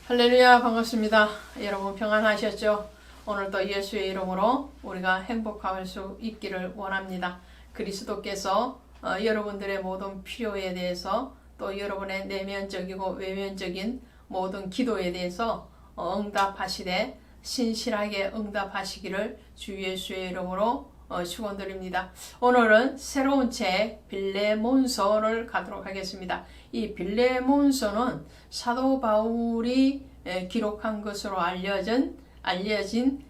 할렐루야, 반갑습니다. 여러분 평안하셨죠? 오늘도 예수의 이름으로 우리가 행복할 수 있기를 원합니다. 그리스도께서 여러분들의 모든 필요에 대해서 또 여러분의 내면적이고 외면적인 모든 기도에 대해서 응답하시되 신실하게 응답하시기를 주 예수의 이름으로 축원드립니다. 오늘은 새로운 책 빌레몬서를 가도록 하겠습니다. 이 빌레몬서는 사도 바울이 기록한 것으로 알려진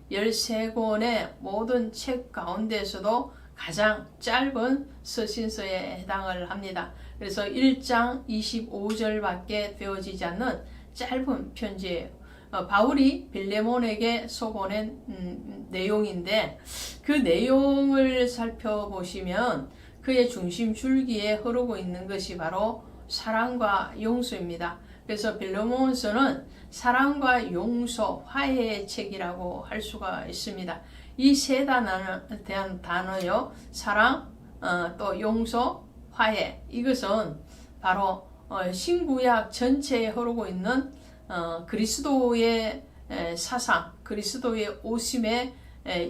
13권의 모든 책 가운데서도 가장 짧은 서신서에 해당을 합니다. 그래서 1장 25절밖에 되어지지 않는 짧은 편지예요. 바울이 빌레몬에게 써보낸 내용인데 그 내용을 살펴보시면 그의 중심 줄기에 흐르고 있는 것이 바로 사랑과 용서입니다. 그래서 빌레몬서는 사랑과 용서, 화해의 책이라고 할 수가 있습니다. 이 세 단어에 대한 단어요. 사랑, 또 용서, 화해. 이것은 바로 신구약 전체에 흐르고 있는 그리스도의 사상, 그리스도의 오심의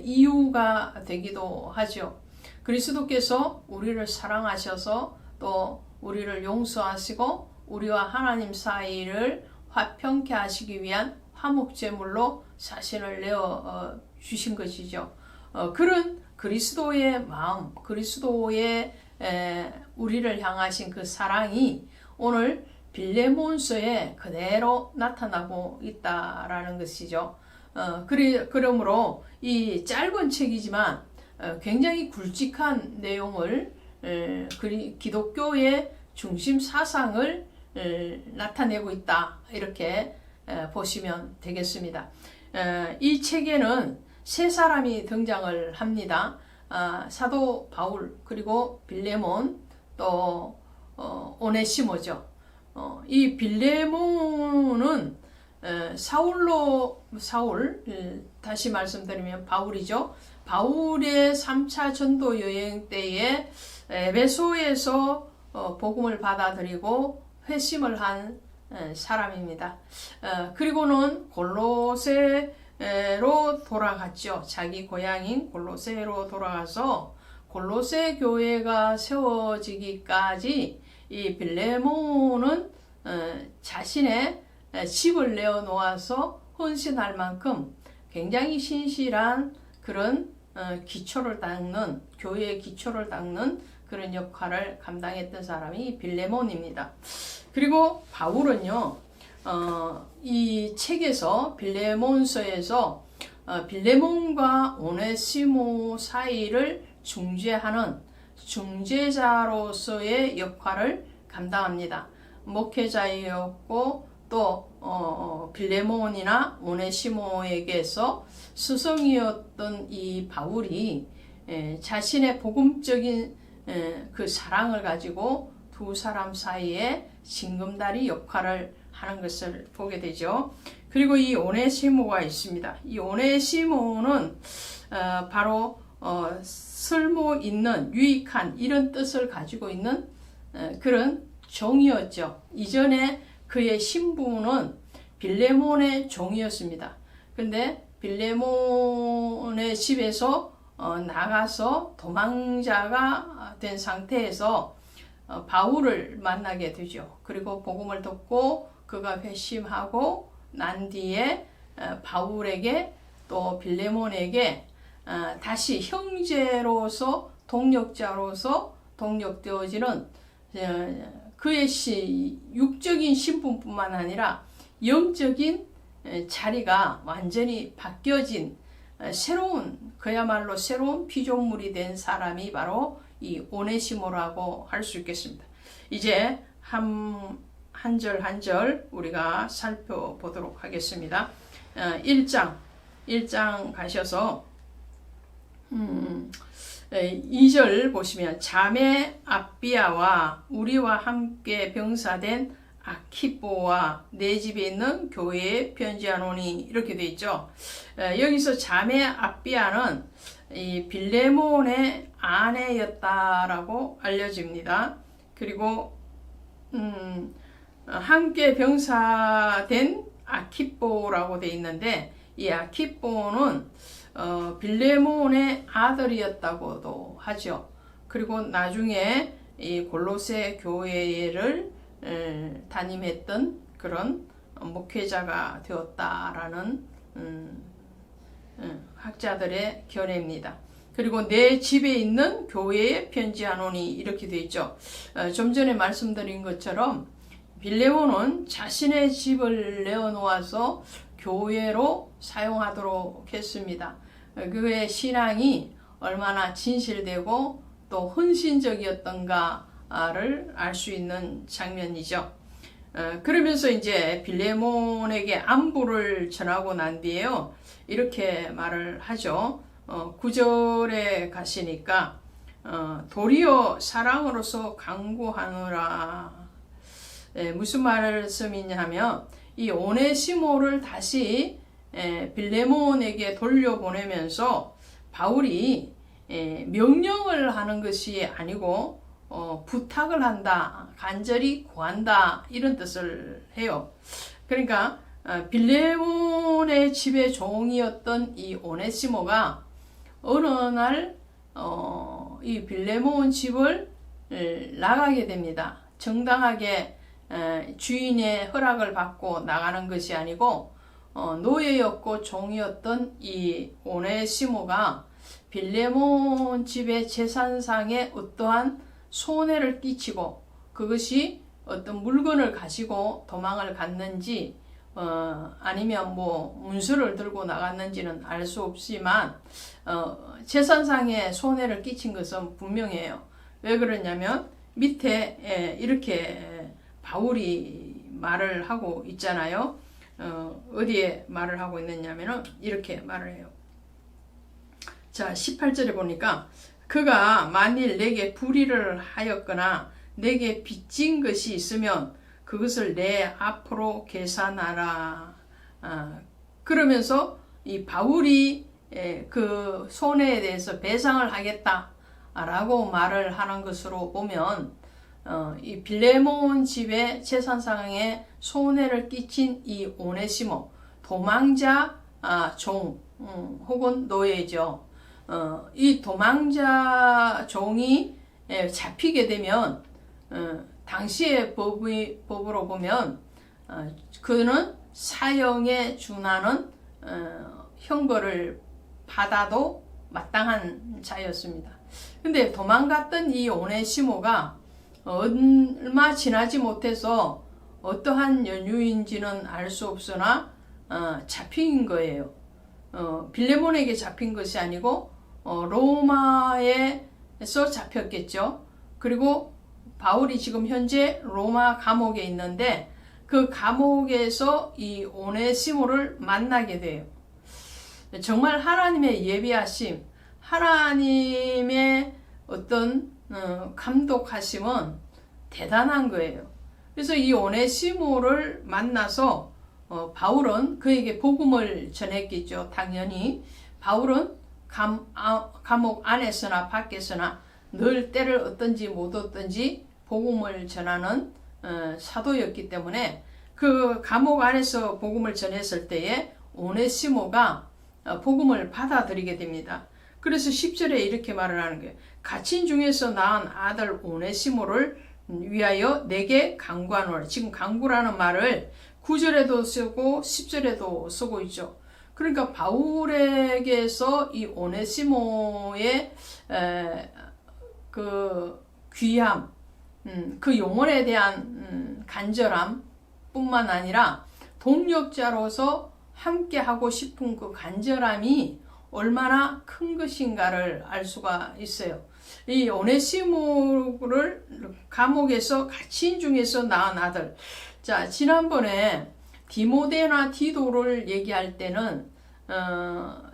이유가 되기도 하죠. 그리스도께서 우리를 사랑하셔서 또 우리를 용서하시고 우리와 하나님 사이를 화평케 하시기 위한 화목제물로 자신을 내어 주신 것이죠. 그런 그리스도의 마음, 그리스도의 우리를 향하신 그 사랑이 오늘 빌레몬서에 그대로 나타나고 있다라는 것이죠. 그러므로 이 짧은 책이지만 굉장히 굵직한 내용을 기독교의 중심 사상을 나타내고 있다. 이렇게 보시면 되겠습니다. 이 책에는 세 사람이 등장을 합니다. 사도 바울 그리고 빌레몬 또 오네시모죠. 이 빌레몬은 사울 다시 말씀드리면 바울이죠. 바울의 3차 전도 여행 때에 에베소에서 복음을 받아들이고 회심을 한 사람입니다. 그리고는 골로새로 돌아갔죠. 자기 고향인 골로새로 돌아가서 골로새 교회가 세워지기까지 이 빌레몬은 자신의 집을 내어놓아서 헌신할 만큼 굉장히 신실한 그런 기초를 닦는, 교회의 기초를 닦는 그런 역할을 감당했던 사람이 빌레몬입니다. 그리고 바울은요, 이 책에서 빌레몬서에서 빌레몬과 오네시모 사이를 중재하는 중재자로서의 역할을 감당합니다. 목회자였고 또 빌레몬이나 오네시모에게서 스승이었던 이 바울이 자신의 복음적인 그 사랑을 가지고 두 사람 사이에 징검다리 역할을 하는 것을 보게 되죠. 그리고 이 오네시모가 있습니다. 이 오네시모는 바로 쓸모 있는, 유익한 이런 뜻을 가지고 있는 그런 종이었죠. 이전에 그의 신부는 빌레몬의 종이었습니다. 근데 빌레몬의 집에서 나가서 도망자가 된 상태에서 바울을 만나게 되죠. 그리고 복음을 듣고 그가 회심하고 난 뒤에 바울에게 또 빌레몬에게 다시 형제로서 동력자로서 동력되어지는 그의 육적인 신분뿐만 아니라 영적인 자리가 완전히 바뀌어진 그야말로 새로운 피조물이 된 사람이 바로 이 오네시모라고 할 수 있겠습니다. 이제 한 절 한 절 우리가 살펴보도록 하겠습니다. 1장 가셔서 2절 보시면 자매 아비아와 우리와 함께 병사된 아키뽀와 내 집에 있는 교회에 편지하노니 이렇게 되어 있죠. 여기서 자매 아비아는 이 빌레몬의 아내였다라고 알려집니다. 그리고 함께 병사된 아키뽀라고 돼 있는데 이 아키뽀는 빌레몬의 아들이었다고도 하죠. 그리고 나중에 이 골로새 교회를 담임했던 그런 목회자가 되었다라는 학자들의 견해입니다. 그리고 내 집에 있는 교회에 편지하노니 이렇게 되어 있죠. 좀 전에 말씀드린 것처럼 빌레몬은 자신의 집을 내어놓아서 교회로 사용하도록 했습니다. 그의 신앙이 얼마나 진실되고 또 헌신적이었던가를 알 수 있는 장면이죠. 그러면서 이제 빌레몬에게 안부를 전하고 난 뒤에요. 이렇게 말을 하죠. 9절에 가시니까 도리어 사랑으로서 강구하노라. 무슨 말씀이냐 하면 이 오네시모를 다시 빌레몬에게 돌려보내면서 바울이 명령을 하는 것이 아니고 부탁을 한다, 간절히 구한다 이런 뜻을 해요. 그러니까 빌레몬의 집의 종이었던 이 오네시모가 어느 날 이 빌레몬 집을 나가게 됩니다. 정당하게 주인의 허락을 받고 나가는 것이 아니고 노예였고 종이었던 이 오네시모가 빌레몬 집의 재산상에 어떠한 손해를 끼치고 그것이 어떤 물건을 가지고 도망을 갔는지 아니면 뭐 문서를 들고 나갔는지는 알 수 없지만 재산상의 손해를 끼친 것은 분명해요. 왜 그러냐면 밑에 이렇게 바울이 말을 하고 있잖아요. 어디에 말을 하고 있느냐면은 이렇게 말을 해요. 자, 18절에 보니까 그가 만일 내게 불의를 하였거나 내게 빚진 것이 있으면 그것을 내 앞으로 계산하라. 그러면서 이 바울이 그 손해에 대해서 배상을 하겠다라고 말을 하는 것으로 보면 이 빌레몬 집의 재산상에 손해를 끼친 이 오네시모 도망자 종 혹은 노예죠. 이 도망자 종이 잡히게 되면 당시의 법으로 보면 그는 사형에 준하는 형벌을 받아도 마땅한 자였습니다. 근데 도망갔던 이 오네시모가 얼마 지나지 못해서 어떠한 연유인지는 알 수 없으나 잡힌 거예요. 빌레몬에게 잡힌 것이 아니고 로마에서 잡혔겠죠. 그리고 바울이 지금 현재 로마 감옥에 있는데 그 감옥에서 이 오네시모를 만나게 돼요. 정말 하나님의 예비하심, 하나님의 어떤 감독하심은 대단한 거예요. 그래서 이 오네시모를 만나서 바울은 그에게 복음을 전했겠죠. 당연히 바울은 감옥 안에서나 밖에서나 늘 때를 얻든지 못 얻든지 복음을 전하는 사도였기 때문에 그 감옥 안에서 복음을 전했을 때에 오네시모가 복음을 받아들이게 됩니다. 그래서 10절에 이렇게 말을 하는 거예요. 갇힌 중에서 낳은 아들 오네시모를 위하여 내게 간구하노라. 지금 간구라는 말을 9절에도 쓰고 10절에도 쓰고 있죠. 그러니까 바울에게서 이 오네시모의 그 귀함, 그 영혼에 대한 간절함 뿐만 아니라 동역자로서 함께 하고 싶은 그 간절함이 얼마나 큰 것인가를 알 수가 있어요. 이 오네시모를 감옥에서 갇힌 중에서 낳은 아들. 자, 지난번에 디모데나 디도를 얘기할 때는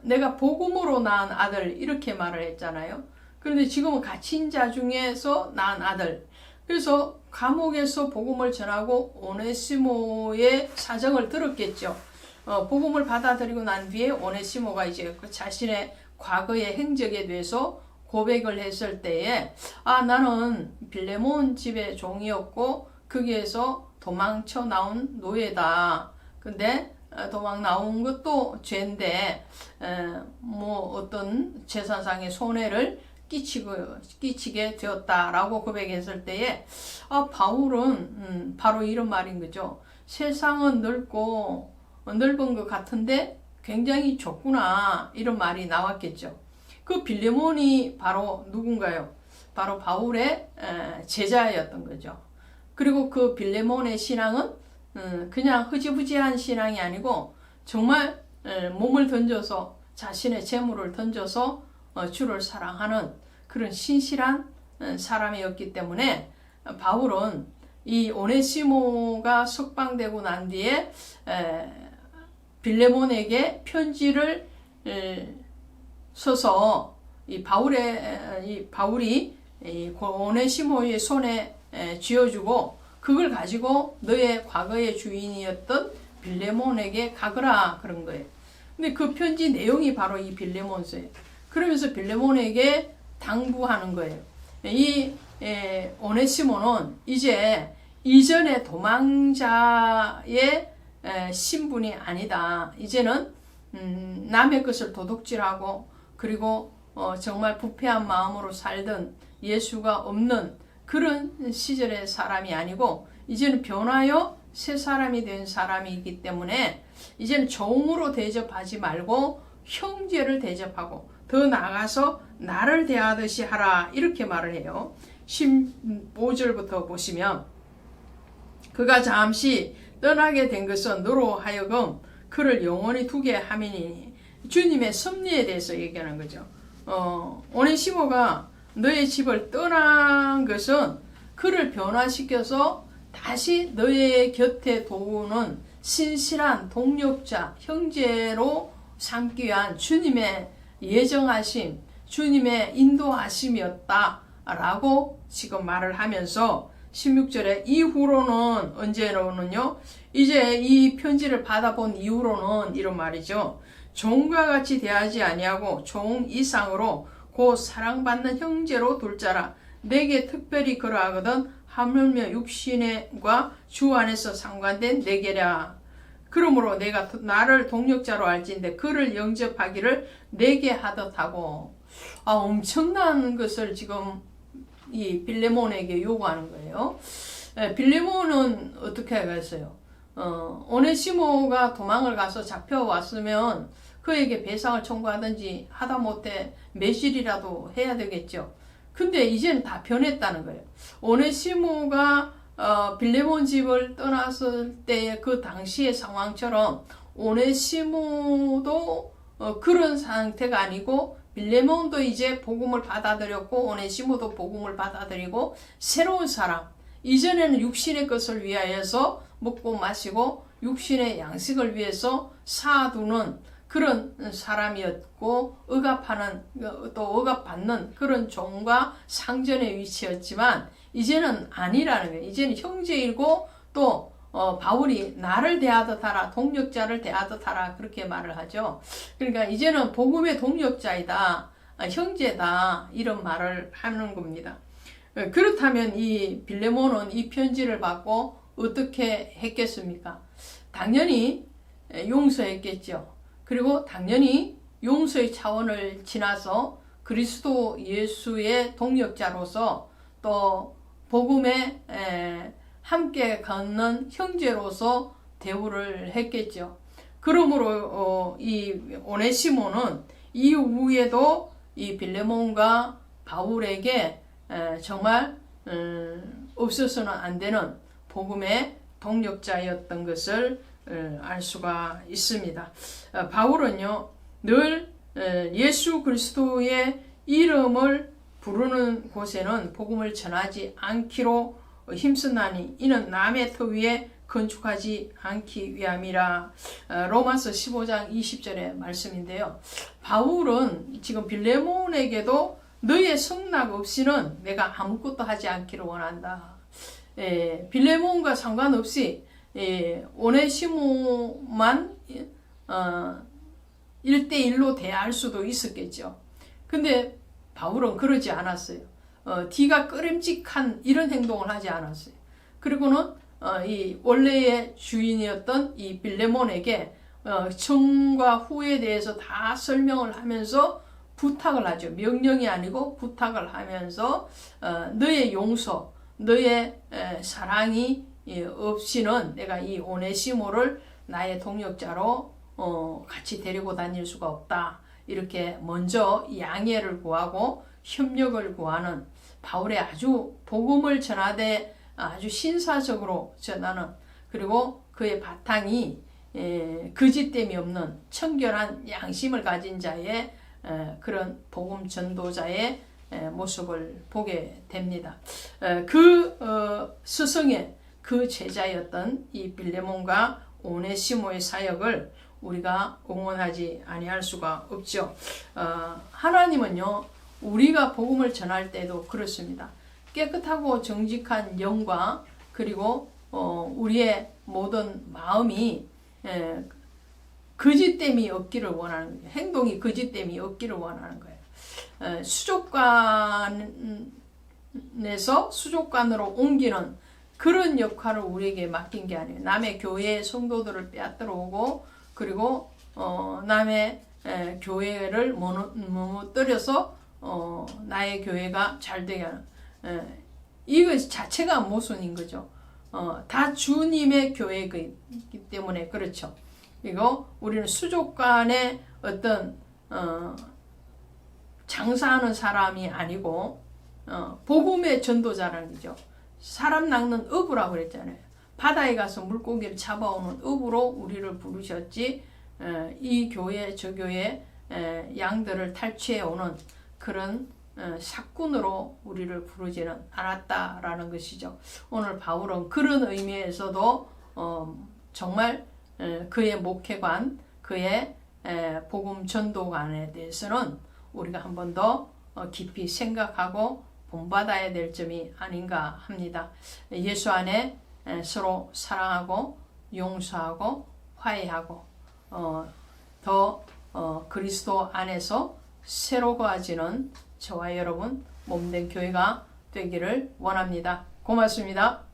내가 복음으로 낳은 아들 이렇게 말을 했잖아요. 그런데 지금은 갇힌 자 중에서 낳은 아들. 그래서 감옥에서 복음을 전하고 오네시모의 사정을 들었겠죠. 복음을 받아들이고 난 뒤에 오네시모가 이제 그 자신의 과거의 행적에 대해서 고백을 했을 때에 나는 빌레몬 집의 종이었고 거기에서 도망쳐 나온 노예다. 근데 도망 나온 것도 죄인데 뭐 어떤 재산상의 손해를 끼치게 되었다라고 고백했을 때에 바울은 바로 이런 말인 거죠. 세상은 넓은 것 같은데 굉장히 좁구나, 이런 말이 나왔겠죠. 그 빌레몬이 바로 누군가요? 바로 바울의 제자였던 거죠. 그리고 그 빌레몬의 신앙은 그냥 흐지부지한 신앙이 아니고 정말 몸을 던져서, 자신의 재물을 던져서 주를 사랑하는 그런 신실한 사람이었기 때문에 바울은 이 오네시모가 석방되고 난 뒤에 빌레몬에게 편지를 써서 바울이 오네시모의 손에 쥐어주고, 그걸 가지고 너의 과거의 주인이었던 빌레몬에게 가거라, 그런 거예요. 근데 그 편지 내용이 바로 이 빌레몬서예요. 그러면서 빌레몬에게 당부하는 거예요. 이 오네시모는 이제 이전의 도망자의 신분이 아니다. 이제는 남의 것을 도둑질하고, 그리고 정말 부패한 마음으로 살던 예수가 없는 그런 시절의 사람이 아니고, 이제는 변하여 새 사람이 된 사람이기 때문에 이제는 종으로 대접하지 말고 형제를 대접하고, 더 나아가서 나를 대하듯이 하라, 이렇게 말을 해요. 15절부터 보시면, 그가 잠시 떠나게 된 것은 너로 하여금 그를 영원히 두게 함이니, 주님의 섭리에 대해서 얘기하는 거죠. 오네시모가 너의 집을 떠난 것은 그를 변화시켜서 다시 너의 곁에 도우는 신실한 동력자, 형제로 삼기 위한 주님의 예정하심, 주님의 인도하심이었다라고 지금 말을 하면서 16절에 이후로는, 언제로는요? 이제 이 편지를 받아본 이후로는 이런 말이죠. 종과 같이 대하지 아니하고 종 이상으로 곧 사랑받는 형제로 둘 자라. 내게 특별히 그러하거든 하물며 육신과 주 안에서 상관된 내게라. 그러므로 내가 나를 동력자로 알지인데 그를 영접하기를 내게 하듯하고. 엄청난 것을 지금 이 빌레몬에게 요구하는 거예요. 빌레몬은 어떻게 하겠어요? 오네시모가 도망을 가서 잡혀왔으면 그에게 배상을 청구하든지 하다못해 매질이라도 해야 되겠죠. 근데 이제는 다 변했다는 거예요. 오네시모가 빌레몬 집을 떠났을 때의 그 당시의 상황처럼 오네시모도 그런 상태가 아니고, 빌레몬도 이제 복음을 받아들였고 오네시모도 복음을 받아들이고 새로운 사람, 이전에는 육신의 것을 위하여서 먹고 마시고 육신의 양식을 위해서 사두는 그런 사람이었고, 억압받는 그런 종과 상전의 위치였지만 이제는 아니라는 거예요. 이제는 형제이고, 또 바울이 나를 대하듯 하라, 동력자를 대하듯 하라, 그렇게 말을 하죠. 그러니까 이제는 복음의 동력자이다, 형제다, 이런 말을 하는 겁니다. 그렇다면 이 빌레몬은 이 편지를 받고 어떻게 했겠습니까? 당연히 용서했겠죠. 그리고 당연히 용서의 차원을 지나서 그리스도 예수의 동력자로서, 또 복음에 함께 걷는 형제로서 대우를 했겠죠. 그러므로 이 오네시모는 이후에도 이 빌레몬과 바울에게 정말 없어서는 안 되는 복음의 동력자였던 것을 알 수가 있습니다. 바울은요, 늘 예수 그리스도의 이름을 부르는 곳에는 복음을 전하지 않기로 힘쓰나니 이는 남의 터 위에 건축하지 않기 위함이라. 로마서 15장 20절의 말씀인데요. 바울은 지금 빌레몬에게도 너의 성락 없이는 내가 아무것도 하지 않기를 원한다. 빌레몬과 상관없이 오네시모만 1대1로 대할 수도 있었겠죠. 근데 바울은 그러지 않았어요. 뒤가 끄림직한 이런 행동을 하지 않았어요. 그리고는 이 원래의 주인이었던 이 빌레몬에게 전과 후에 대해서 다 설명을 하면서 부탁을 하죠. 명령이 아니고 부탁을 하면서 너의 용서, 너의 사랑이 없이는 내가 이 오네시모를 나의 동역자로 같이 데리고 다닐 수가 없다. 이렇게 먼저 양해를 구하고 협력을 구하는 바울의 아주 복음을 전하되 아주 신사적으로 전하는, 그리고 그의 바탕이 거짓됨이 없는 청결한 양심을 가진 자의 그런 복음 전도자의 모습을 보게 됩니다. 그 스승의 그 제자였던 이 빌레몬과 오네시모의 사역을 우리가 응원하지 아니할 수가 없죠. 하나님은요, 우리가 복음을 전할 때도 그렇습니다. 깨끗하고 정직한 영과 그리고 우리의 모든 마음이 거짓됨이 없기를 원하는 거예요. 행동이 거짓됨이 없기를 원하는 거예요. 수족관에서 수족관으로 옮기는 그런 역할을 우리에게 맡긴 게 아니에요. 남의 교회의 성도들을 빼앗들어 오고, 그리고 남의 교회를 무너뜨려서 나의 교회가 잘 되게 하는, 이것 자체가 모순인 거죠. 다 주님의 교회이기 때문에 그렇죠. 그리고 우리는 수족관의 어떤 장사하는 사람이 아니고 복음의 전도자라는 거죠. 사람 낚는 어부라고 그랬잖아요. 바다에 가서 물고기를 잡아오는 어부로 우리를 부르셨지, 이 교회 저 교회 양들을 탈취해 오는 그런 삭군으로 우리를 부르지는 않았다라는 것이죠. 오늘 바울은 그런 의미에서도 정말 그의 목회관, 그의 복음 전도관에 대해서는 우리가 한 번 더 깊이 생각하고 본받아야 될 점이 아닌가 합니다. 예수 안에 서로 사랑하고 용서하고 화해하고 더 그리스도 안에서 새로워지는 저와 여러분 몸된 교회가 되기를 원합니다. 고맙습니다.